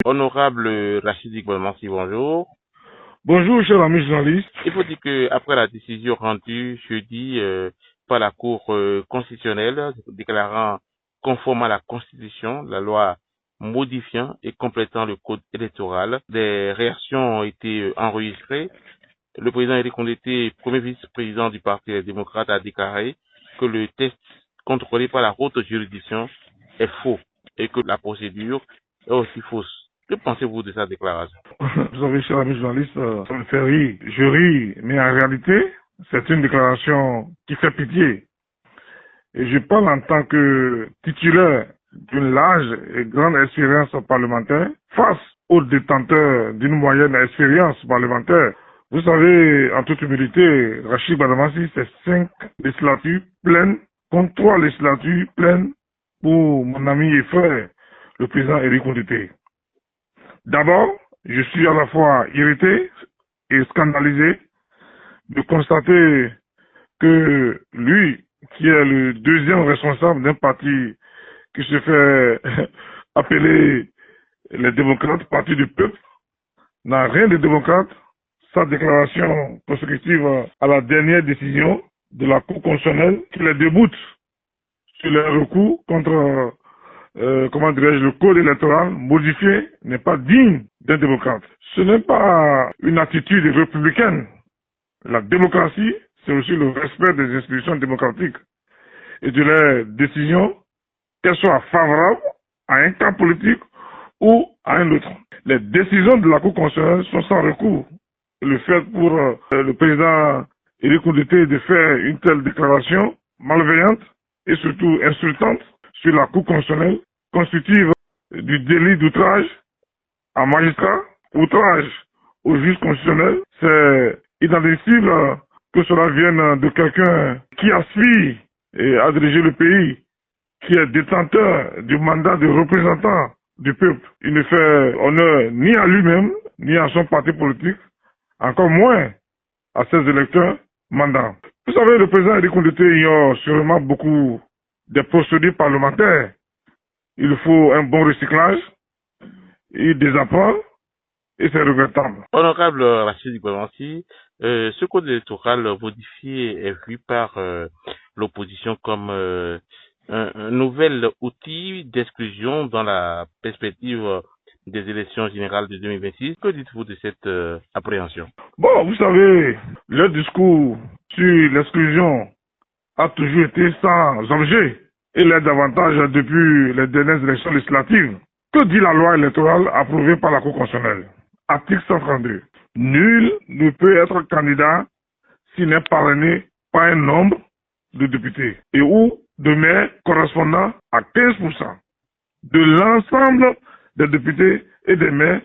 Honorable Rachid Igbalmansi, bonjour. Bonjour, cher ami journaliste. Il faut dire que après la décision rendue jeudi par la Cour constitutionnelle déclarant conforme à la Constitution la loi modifiant et complétant le code électoral, des réactions ont été enregistrées. Le président Éric Condé, premier vice-président du Parti des démocrates, a déclaré que le test contrôlé par la haute juridiction est faux et que la procédure est aussi fausse. Que pensez-vous de sa déclaration? Vous savez, cher ami journaliste, ça me fait rire. Je ris, mais en réalité, c'est une déclaration qui fait pitié. Et je parle en tant que titulaire d'une large et grande expérience parlementaire face aux détenteurs d'une moyenne expérience parlementaire. Vous savez, en toute humilité, Rachid Badamasi, c'est 5 législatures pleines contre 3 législatures pleines pour mon ami et frère, le président Éric Condé. D'abord, je suis à la fois irrité et scandalisé de constater que lui, qui est le deuxième responsable d'un parti qui se fait appeler les démocrates, parti du peuple, n'a rien de démocrate. Sa déclaration consécutive à la dernière décision de la Cour constitutionnelle qui les déboute sur les recours contre le code électoral modifié n'est pas digne d'un démocrate. Ce n'est pas une attitude républicaine. La démocratie, c'est aussi le respect des institutions démocratiques et de leurs décisions, qu'elles soient favorables à un camp politique ou à un autre. Les décisions de la Cour constitutionnelle sont sans recours. Le fait pour le président Éric Condé de faire une telle déclaration malveillante et surtout insultante sur la Cour constitutionnelle constitue du délit d'outrage à magistrat, outrage au juge constitutionnel. C'est inadmissible que cela vienne de quelqu'un qui aspire à diriger le pays, qui est détenteur du mandat de représentant du peuple. Il ne fait honneur ni à lui-même, ni à son parti politique, encore moins à ses électeurs mandants. Vous savez, le président Éric Condé ignore sûrement beaucoup des procédures parlementaires. Il faut un bon recyclage, il désapprend et c'est regrettable. Honorable Rachid Igbalmansi, ce code électoral modifié est vu par l'opposition comme un nouvel outil d'exclusion dans la perspective des élections générales de 2026. Que dites-vous de cette appréhension? Bon, vous savez, le discours sur l'exclusion a toujours été sans objet. Il est davantage depuis les dernières élections législatives. Que dit la loi électorale approuvée par la Cour constitutionnelle? Article 132. Nul ne peut être candidat s'il n'est parrainé par un nombre de députés et ou de maires correspondant à 15% de l'ensemble des députés et des maires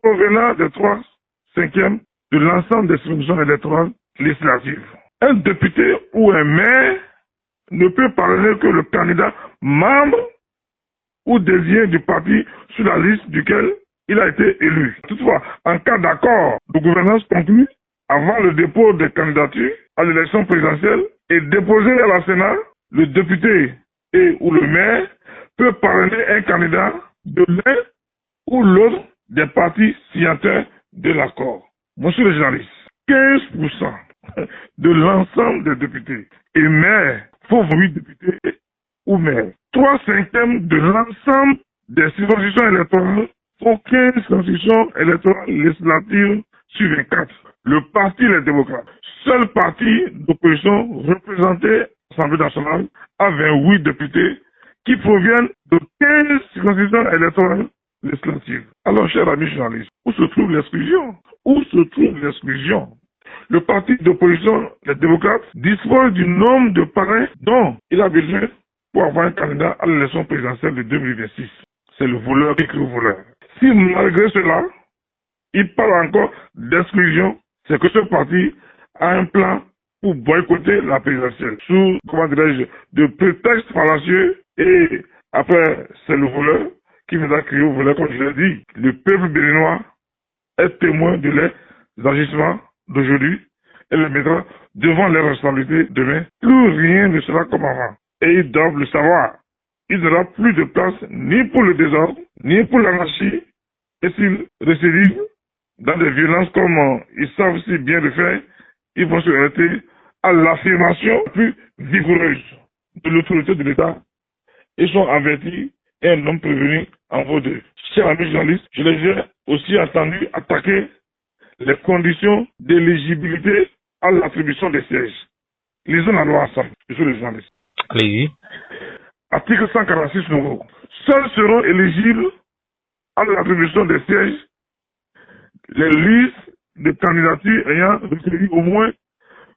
provenant des 3/5 de l'ensemble des circonscriptions électorales législatives. Un député ou un maire ne peut parrainer que le candidat membre ou désigné du parti sur la liste duquel il a été élu. Toutefois, en cas d'accord de gouvernance conclu avant le dépôt des candidatures à l'élection présidentielle et déposé à la Sénat, le député et ou le maire peut parrainer un candidat de l'un ou l'autre des partis signataires de l'accord. Monsieur le journaliste, 15% de l'ensemble des députés et maires, faut 8 députés ou maires. 3/5 de l'ensemble des circonscriptions électorales pour 15 circonscriptions électorales législatives sur 24. Le parti Les Démocrates, seul parti d'opposition représenté à l'Assemblée nationale, a 28 députés qui proviennent de 15 circonscriptions électorales législatives. Alors, chers amis journalistes, où se trouve l'exclusion? Où se trouve l'exclusion? Le parti d'opposition, les démocrates, dispose du nombre de parrains dont il a besoin pour avoir un candidat à l'élection présidentielle de 2026. C'est le voleur qui écrit au voleur. Si malgré cela, il parle encore d'exclusion, c'est que ce parti a un plan pour boycotter la présidentielle sous, de prétexte fallacieux et après c'est le voleur qui viendra crier au voleur comme je l'ai dit. Le peuple béninois est témoin de les agissements d'aujourd'hui et les mettra devant les responsabilités demain. Plus rien ne sera comme avant. Et ils doivent le savoir. Il n'y aura plus de place ni pour le désordre, ni pour l'anarchie, Et s'ils récidivent dans des violences comme ils savent si bien le faire, ils vont se heurter à l'affirmation plus vigoureuse de l'autorité de l'État et sont avertis et un homme prévenu en vaut deux. Chers amis journalistes, je les ai aussi entendus attaquer les conditions d'éligibilité à l'attribution des sièges. Lisons la loi ensemble, monsieur le journaliste. Allez-y. Article 146 nouveau. Seuls seront éligibles à l'attribution des sièges les listes de candidatures ayant recueilli au moins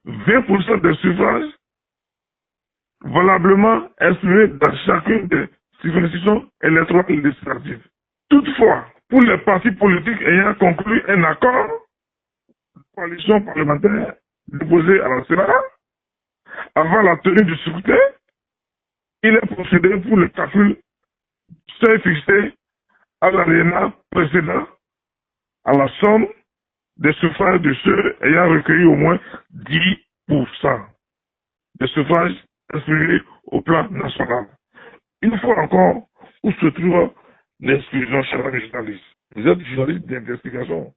20% des suffrages valablement exprimés dans chacune des circonscriptions électorales législatives. Toutefois, pour les partis politiques ayant conclu un accord de coalition parlementaire déposé à la Sénat avant la tenue du scrutin, il est procédé pour le calcul seuil fixé à l'alinéa précédent à la somme des suffrages de ceux ayant recueilli au moins 10% des suffrages exprimés au plan national. Une fois encore, où se trouve l'exclusion, chers amis journalistes? Vous êtes journaliste d'investigation.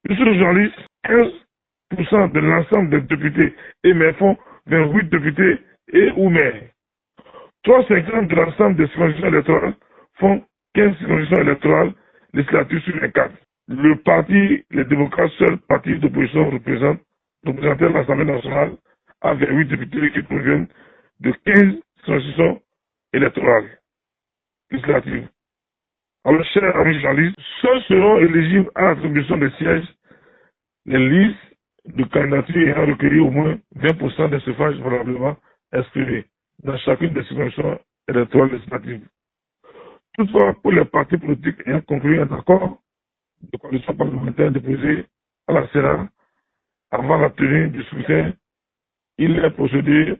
Monsieur le journaliste, 15% de l'ensemble des députés et maires font 28 députés et ou maires. 3/5 de l'ensemble des circonscriptions électorales font 15 circonscriptions électorales législatives sur les 4. Le parti, les démocrates, seul parti d'opposition représentait l'Assemblée nationale à 28 députés qui proviennent de 15 circonscriptions électorales législatives. Alors, chers amis journalistes, seuls seront éligibles à l'attribution des sièges les listes de candidatures ayant recueilli au moins 20% des suffrages valablement exprimés dans chacune des circonscriptions électorales législatives. Toutefois, pour les partis politiques ayant conclu un accord de coalition parlementaire déposé à la Sénat avant la tenue du scrutin, il est procédé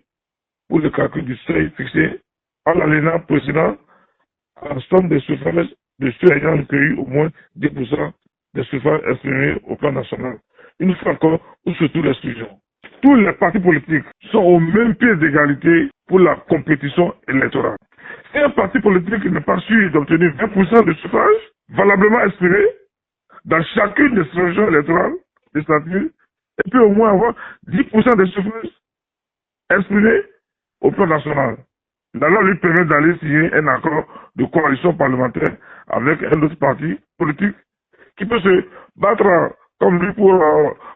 pour le calcul du seuil fixé à l'alinéa précédent à la somme des suffrages de ceux ayant recueilli au moins 10% des suffrages exprimés au plan national. Une fois encore, où se trouve l'exclusion? Tous les partis politiques sont au même pied d'égalité pour la compétition électorale. Si un parti politique n'est pas sûr d'obtenir 20% de suffrages valablement exprimés dans chacune des circonscriptions électorales législatives, et puis au moins avoir 10% des suffrages exprimés au plan national, la loi lui permet d'aller signer un accord de coalition parlementaire avec un autre parti politique qui peut se battre comme lui pour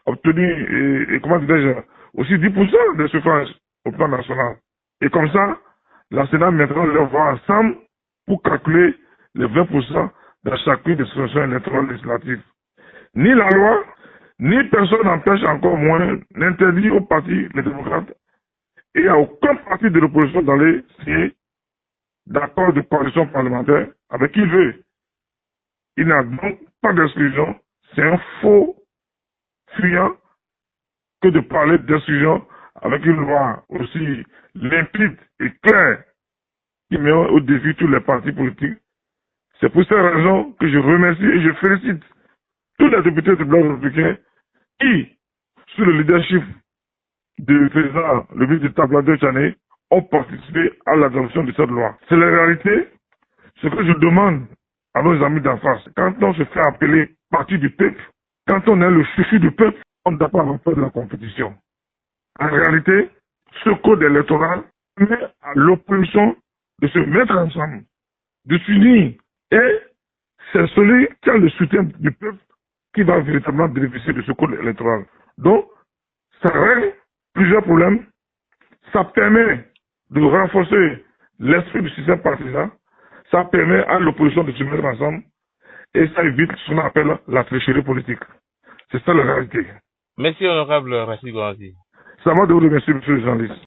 obtenir, comment dirais-je, aussi 10% des suffrages au plan national. Et comme ça, la Sénat mettra leur voix ensemble pour calculer les 20% dans chacune des circonscriptions électorales législatives. Ni la loi, ni personne n'empêche, encore moins n'interdit aux partis, les démocrates, et à aucun parti de l'opposition d'aller signer d'accord de coalition parlementaire avec qui il veut. Il n'y a donc pas d'exclusion. C'est un faux fuyant que de parler d'exclusion avec une loi aussi limpide et claire qui met au défi tous les partis politiques. C'est pour cette raison que je remercie et je félicite tous les députés du Bloc républicain qui, sous le leadership du président, le ministre d'État Blandin Chané, ont participé à l'adoption de cette loi. C'est la réalité. Ce que je demande à nos amis d'en face, quand on se fait appeler parti du peuple, quand on est le chouchou du peuple, on ne doit pas avoir peur de la compétition. En réalité, ce code électoral permet à l'opposition de se mettre ensemble, de s'unir. Et c'est celui qui a le soutien du peuple qui va véritablement bénéficier de ce code électoral. Donc, ça règle plusieurs problèmes. Ça permet de renforcer l'esprit du système partisan. Ça permet à l'opposition de se mettre ensemble. Et ça évite ce qu'on appelle la tricherie politique. C'est ça la réalité. Merci, honorable Rachid Gouanzi. C'est à moi de vous remercier, monsieur le journaliste.